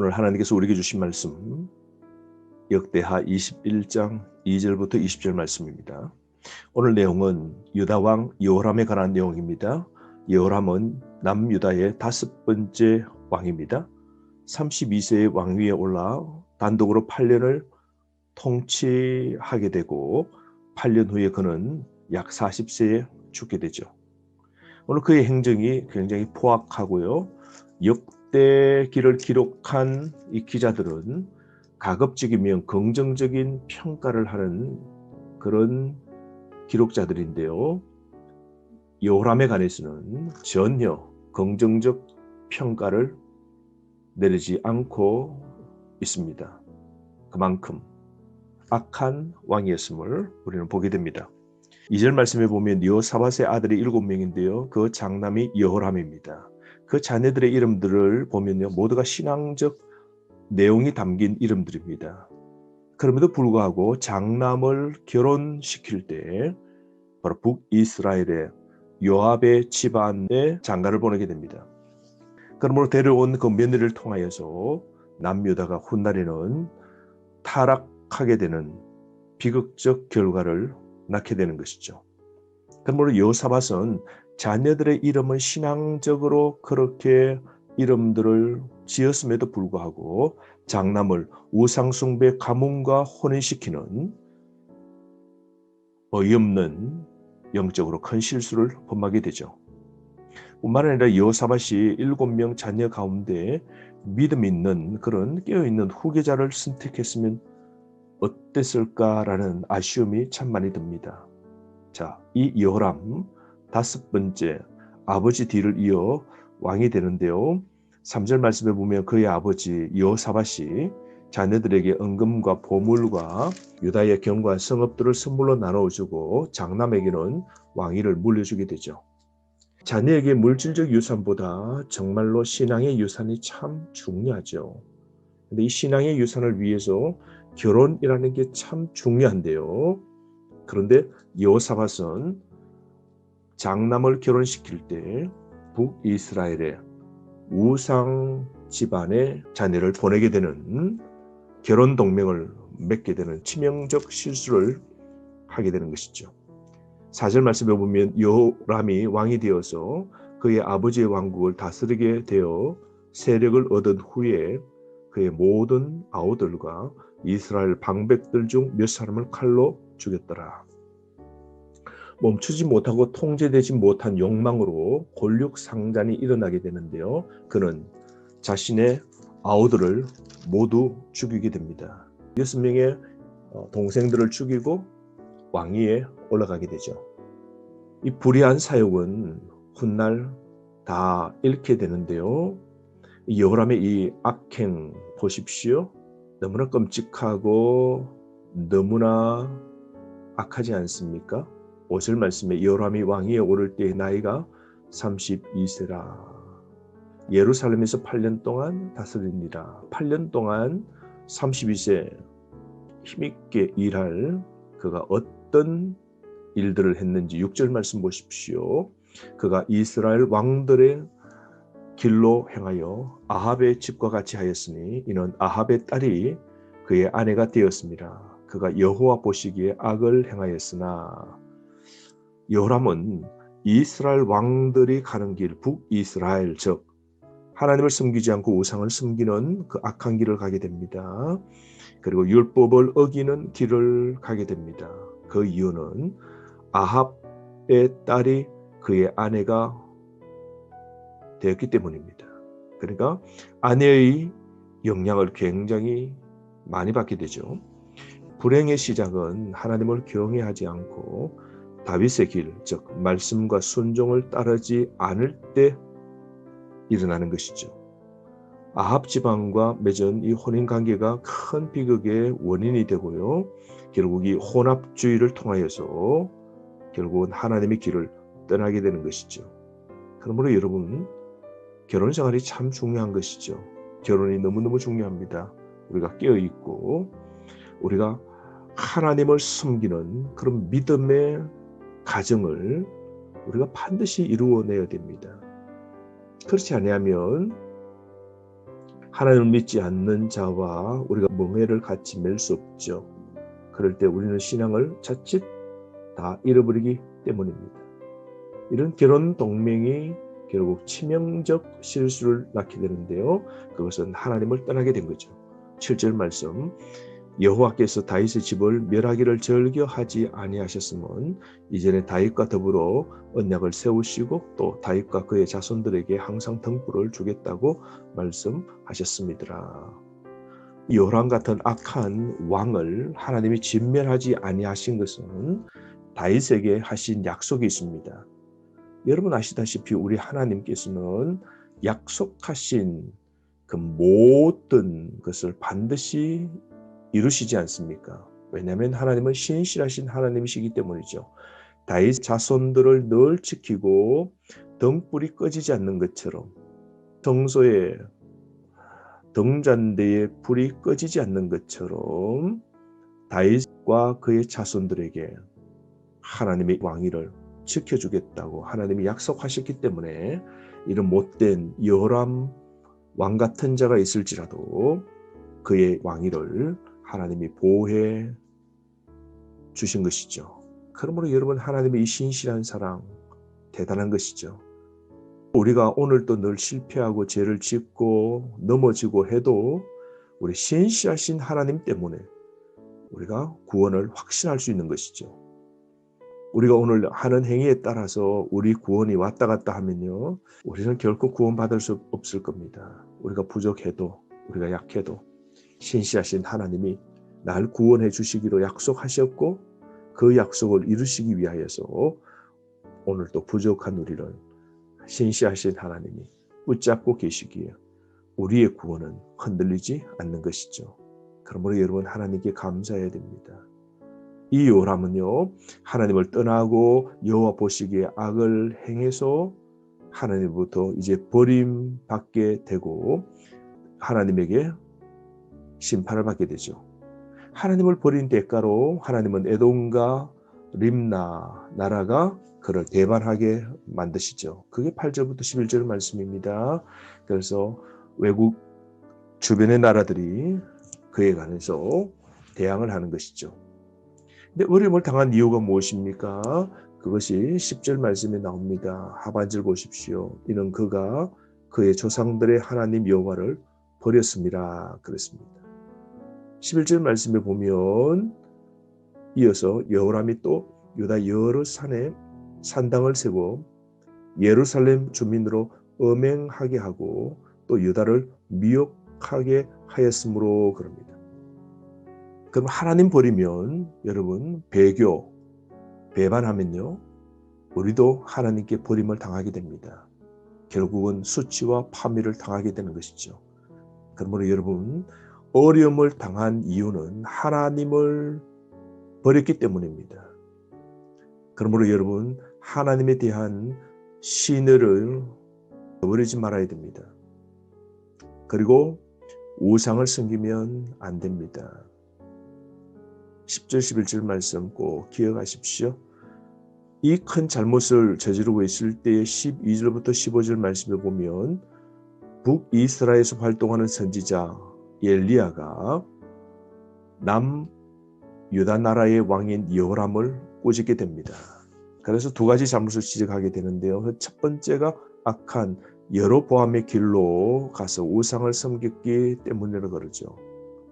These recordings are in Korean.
오늘 하나님께서 우리에게 주신 말씀 역대하 21장 2절부터 20절 말씀입니다. 오늘 내용은 유다왕 여호람에 관한 내용입니다. 여호람은 남유다의 5번째 왕입니다. 32세의 왕위에 올라 단독으로 8년을 통치하게 되고 8년 후에 그는 약 40세에 죽게 되죠. 오늘 그의 행정이 굉장히 포악하고요. 역대기를 기록한 이 기자들은 가급적이면 긍정적인 평가를 하는 그런 기록자들인데요. 여호람에 관해서는 전혀 긍정적 평가를 내리지 않고 있습니다. 그만큼 악한 왕이었음을 우리는 보게 됩니다. 2절 말씀에 보면 여호사밧의 아들이 7명인데요. 그 장남이 여호람입니다. 그 자녀들의 이름들을 보면요, 모두가 신앙적 내용이 담긴 이름들입니다. 그럼에도 불구하고 장남을 결혼시킬 때 바로 북이스라엘의 요압의 집안에 장가를 보내게 됩니다. 그러므로 데려온 그 며느리를 통하여서 남유다가 훗날에는 타락하게 되는 비극적 결과를 낳게 되는 것이죠. 그러므로 여호사밧은 자녀들의 이름은 신앙적으로 그렇게 이름들을 지었음에도 불구하고 장남을 우상숭배 가문과 혼인시키는 어이없는 영적으로 큰 실수를 범하게 되죠. 뿐만 아니라 여호사밧이 7명 자녀 가운데 믿음 있는 그런 깨어있는 후계자를 선택했으면 어땠을까라는 아쉬움이 참 많이 듭니다. 자, 이 여호람 5번째 아버지 뒤를 이어 왕이 되는데요. 3절 말씀에 보면 그의 아버지 여호사밧이 자녀들에게 은금과 보물과 유다의 견고한 성읍들을 선물로 나눠주고 장남에게는 왕위를 물려주게 되죠. 자녀에게 물질적 유산보다 정말로 신앙의 유산이 참 중요하죠. 근데 이 신앙의 유산을 위해서 결혼이라는 게 참 중요한데요. 그런데 여호사밧은 장남을 결혼시킬 때 북이스라엘의 우상 집안의 자녀를 보내게 되는 결혼 동맹을 맺게 되는 치명적 실수를 하게 되는 것이죠. 4절 말씀에 보면 여호람이 왕이 되어서 그의 아버지의 왕국을 다스리게 되어 세력을 얻은 후에 그의 모든 아우들과 이스라엘 방백들 중 몇 사람을 칼로 죽였더라. 멈추지 못하고 통제되지 못한 욕망으로 골육상잔이 일어나게 되는데요. 그는 자신의 아우들을 모두 죽이게 됩니다. 6명의 동생들을 죽이고 왕위에 올라가게 되죠. 이 불의한 사역은 훗날 다 잃게 되는데요. 여호람의 이 악행 보십시오. 너무나 끔찍하고 너무나 악하지 않습니까? 5절 말씀에 여호람이 왕위에 오를 때의 나이가 32세라. 예루살렘에서 8년 동안 다스리니라. 8년 동안 32세 힘있게 일할 그가 어떤 일들을 했는지 6절 말씀 보십시오. 그가 이스라엘 왕들의 길로 행하여 아합의 집과 같이 하였으니 이는 아합의 딸이 그의 아내가 되었습니다. 그가 여호와 보시기에 악을 행하였으나 여호람은 이스라엘 왕들이 가는 길 북이스라엘 즉 하나님을 섬기지 않고 우상을 섬기는 그 악한 길을 가게 됩니다. 그리고 율법을 어기는 길을 가게 됩니다. 그 이유는 아합의 딸이 그의 아내가 되었기 때문입니다. 그러니까 아내의 영향을 굉장히 많이 받게 되죠. 불행의 시작은 하나님을 경외하지 않고 다윗의 길, 즉 말씀과 순종을 따르지 않을 때 일어나는 것이죠. 아합 지방과 맺은 이 혼인 관계가 큰 비극의 원인이 되고요. 결국 이 혼합주의를 통하여서 결국은 하나님의 길을 떠나게 되는 것이죠. 그러므로 여러분, 결혼 생활이 참 중요한 것이죠. 결혼이 너무너무 중요합니다. 우리가 깨어있고 우리가 하나님을 섬기는 그런 믿음의 가정을 우리가 반드시 이루어내야 됩니다. 그렇지 않으면 하나님을 믿지 않는 자와 우리가 멍해를 같이 맬 수 없죠. 그럴 때 우리는 신앙을 자칫 다 잃어버리기 때문입니다. 이런 결혼 동맹이 결국 치명적 실수를 낳게 되는데요. 그것은 하나님을 떠나게 된 거죠. 7절 말씀, 여호와께서 다윗의 집을 멸하기를 절겨하지 아니하셨으면 이전에 다윗과 더불어 언약을 세우시고 또 다윗과 그의 자손들에게 항상 등불을 주겠다고 말씀하셨습니다. 요람 같은 악한 왕을 하나님이 진멸하지 아니하신 것은 다윗에게 하신 약속이 있습니다. 여러분 아시다시피 우리 하나님께서는 약속하신 그 모든 것을 반드시 이루시지 않습니까? 왜냐하면 하나님은 신실하신 하나님이시기 때문이죠. 다윗 자손들을 늘 지키고 등불이 꺼지지 않는 것처럼 성소에 등잔대에 불이 꺼지지 않는 것처럼 다윗과 그의 자손들에게 하나님의 왕위를 지켜주겠다고 하나님이 약속하셨기 때문에 이런 못된 여호람 왕 같은 자가 있을지라도 그의 왕위를 하나님이 보호해 주신 것이죠. 그러므로 여러분 하나님의 이 신실한 사랑 대단한 것이죠. 우리가 오늘도 늘 실패하고 죄를 짓고 넘어지고 해도 우리 신실하신 하나님 때문에 우리가 구원을 확신할 수 있는 것이죠. 우리가 오늘 하는 행위에 따라서 우리 구원이 왔다 갔다 하면요, 우리는 결코 구원받을 수 없을 겁니다. 우리가 부족해도 우리가 약해도 신실하신 하나님이 날 구원해 주시기로 약속하셨고 그 약속을 이루시기 위하여서 오늘도 부족한 우리를 신실하신 하나님이 붙잡고 계시기에 우리의 구원은 흔들리지 않는 것이죠. 그러므로 여러분 하나님께 감사해야 됩니다. 이 요람은요, 하나님을 떠나고 여호와 보시기에 악을 행해서 하나님부터 이제 버림받게 되고 하나님에게 심판을 받게 되죠. 하나님을 버린 대가로 하나님은 에돔과 림나 나라가 그를 배반하게 만드시죠. 그게 8절부터 11절 말씀입니다. 그래서 외국 주변의 나라들이 그에 관해서 대항을 하는 것이죠. 근데 어려움을 당한 이유가 무엇입니까? 그것이 10절 말씀에 나옵니다. 하반절 보십시오. 이는 그가 그의 조상들의 하나님 여호와를 버렸습니다. 그랬습니다. 11절 말씀에 보면 이어서 여호람이 또 유다 여러 산에 산당을 세고 예루살렘 주민으로 음행하게 하고 또 유다를 미혹하게 하였으므로 그럽니다. 그럼 하나님 버리면 여러분 배교, 배반하면요 우리도 하나님께 버림을 당하게 됩니다. 결국은 수치와 파멸을 당하게 되는 것이죠. 그러므로 여러분 어려움을 당한 이유는 하나님을 버렸기 때문입니다. 그러므로 여러분 하나님에 대한 신뢰를 버리지 말아야 됩니다. 그리고 우상을 섬기면 안 됩니다. 10절 11절 말씀 꼭 기억하십시오. 이 큰 잘못을 저지르고 있을 때의 12절부터 15절 말씀을 보면 북이스라엘에서 활동하는 선지자 엘리야가 남유다 나라의 왕인 여호람을 꾸짖게 됩니다. 그래서 두 가지 잘못을 지적하게 되는데요. 첫 번째가 악한 여로보암의 길로 가서 우상을 섬겼기 때문이라고 그러죠.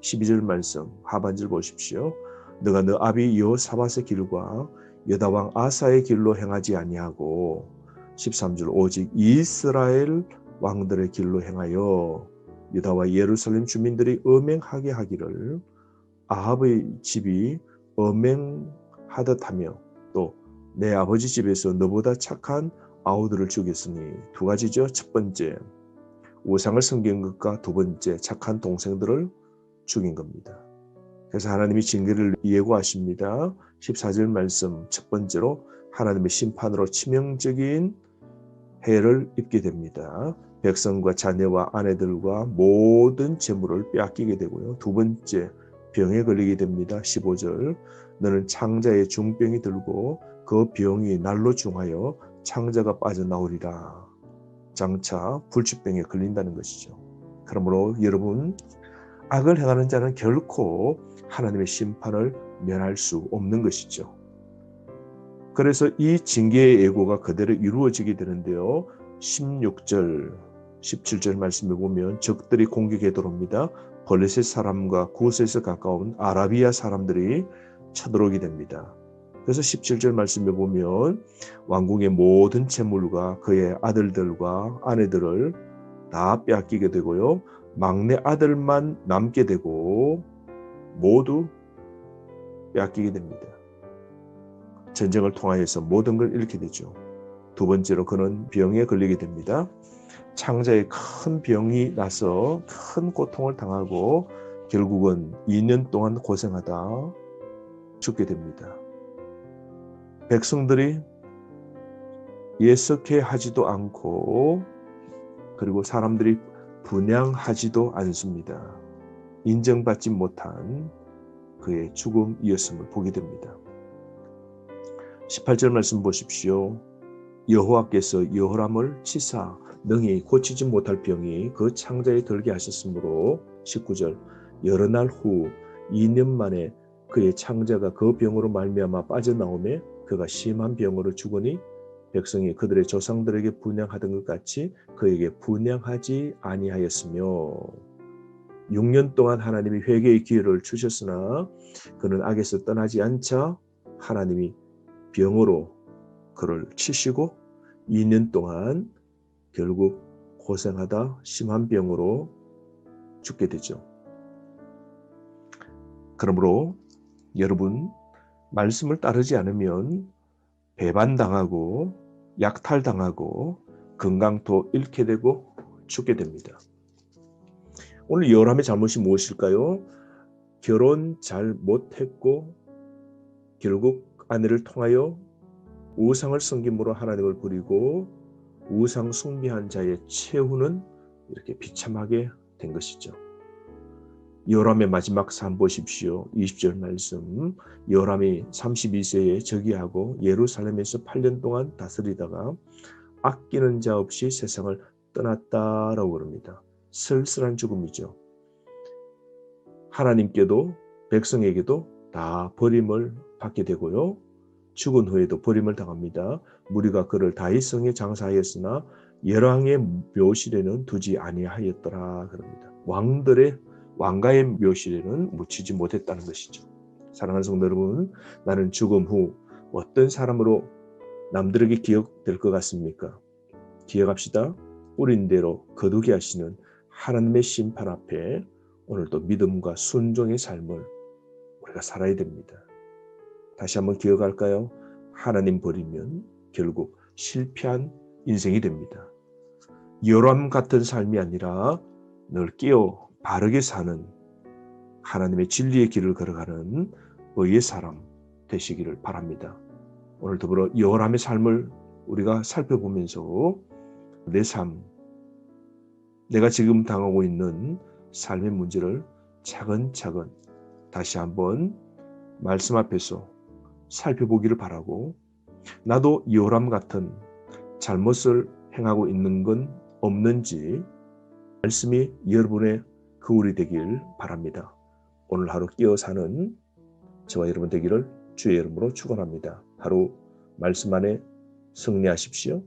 12절 말씀 하반절 보십시오. 너가 너 아비 여호사밧의 길과 여다 왕 아사의 길로 행하지 아니하고 13절 오직 이스라엘 왕들의 길로 행하여 유다와 예루살렘 주민들이 음행하게 하기를 아합의 집이 음행하듯하며 또 내 아버지 집에서 너보다 착한 아우들을 죽였으니 두 가지죠. 첫 번째 우상을 섬긴 것과 두 번째 착한 동생들을 죽인 겁니다. 그래서 하나님이 징계를 예고하십니다. 14절 말씀 첫 번째로 하나님의 심판으로 치명적인 해를 입게 됩니다. 백성과 자녀와 아내들과 모든 재물을 빼앗기게 되고요. 두 번째 병에 걸리게 됩니다. 15절 너는 창자에 중병이 들고 그 병이 날로 중하여 창자가 빠져나오리라. 장차 불치병에 걸린다는 것이죠. 그러므로 여러분, 악을 행하는 자는 결코 하나님의 심판을 면할 수 없는 것이죠. 그래서 이 징계의 예고가 그대로 이루어지게 되는데요. 16절, 17절 말씀에 보면 적들이 공격에 들어옵니다. 블레셋 사람과 구스에서 가까운 아라비아 사람들이 쳐들어오게 됩니다. 그래서 17절 말씀에 보면 왕궁의 모든 재물과 그의 아들들과 아내들을 다 빼앗기게 되고요. 막내 아들만 남게 되고 모두 빼앗기게 됩니다. 전쟁을 통하여서 모든 걸 잃게 되죠. 두 번째로 그는 병에 걸리게 됩니다. 창자에 큰 병이 나서 큰 고통을 당하고 결국은 2년 동안 고생하다 죽게 됩니다. 백성들이 예석해 하지도 않고 그리고 사람들이 분양하지도 않습니다. 인정받지 못한 그의 죽음이었음을 보게 됩니다. 18절 말씀 보십시오. 여호와께서 여호람을 치사 능히 고치지 못할 병이 그 창자에 들게 하셨으므로 19절 여러 날 후 2년 만에 그의 창자가 그 병으로 말미암아 빠져나오매 그가 심한 병으로 죽으니 백성이 그들의 조상들에게 분향하던 것 같이 그에게 분향하지 아니하였으며 6년 동안 하나님이 회개의 기회를 주셨으나 그는 악에서 떠나지 않자 하나님이 병으로 그를 치시고 2년 동안 결국 고생하다 심한 병으로 죽게 되죠. 그러므로 여러분, 말씀을 따르지 않으면 배반당하고 약탈당하고 건강도 잃게 되고 죽게 됩니다. 오늘 여호람의 잘못이 무엇일까요? 결혼 잘 못했고 결국 아내를 통하여 우상을 섬김으로 하나님을 버리고 우상 숭배한 자의 최후는 이렇게 비참하게 된 것이죠. 여호람의 마지막 삶 보십시오. 20절 말씀. 여호람이 32세에 즉위하고 예루살렘에서 8년 동안 다스리다가 아끼는 자 없이 세상을 떠났다라고 그럽니다. 쓸쓸한 죽음이죠. 하나님께도 백성에게도 다 버림을 받게 되고요. 죽은 후에도 버림을 당합니다. 무리가 그를 다윗성에 장사하였으나 열왕의 묘실에는 두지 아니하였더라 그럽니다. 왕가의 묘실에는 묻히지 못했다는 것이죠. 사랑하는 성도 여러분, 나는 죽음 후 어떤 사람으로 남들에게 기억될 것 같습니까? 기억합시다. 뿌린 대로 거두게 하시는 하나님의 심판 앞에 오늘도 믿음과 순종의 삶을 우리가 살아야 됩니다. 다시 한번 기억할까요? 하나님 버리면 결국 실패한 인생이 됩니다. 여호람 같은 삶이 아니라 늘 깨어 바르게 사는 하나님의 진리의 길을 걸어가는 의의 사람 되시기를 바랍니다. 오늘 더불어 여호람의 삶을 우리가 살펴보면서 내 삶, 내가 지금 당하고 있는 삶의 문제를 차근차근 다시 한번 말씀 앞에서 살펴보기를 바라고 나도 여호람 같은 잘못을 행하고 있는 건 없는지 말씀이 여러분의 거울이 되길 바랍니다. 오늘 하루 끼어 사는 저와 여러분 되기를 주의 이름으로 축원합니다. 하루 말씀 안에 승리하십시오.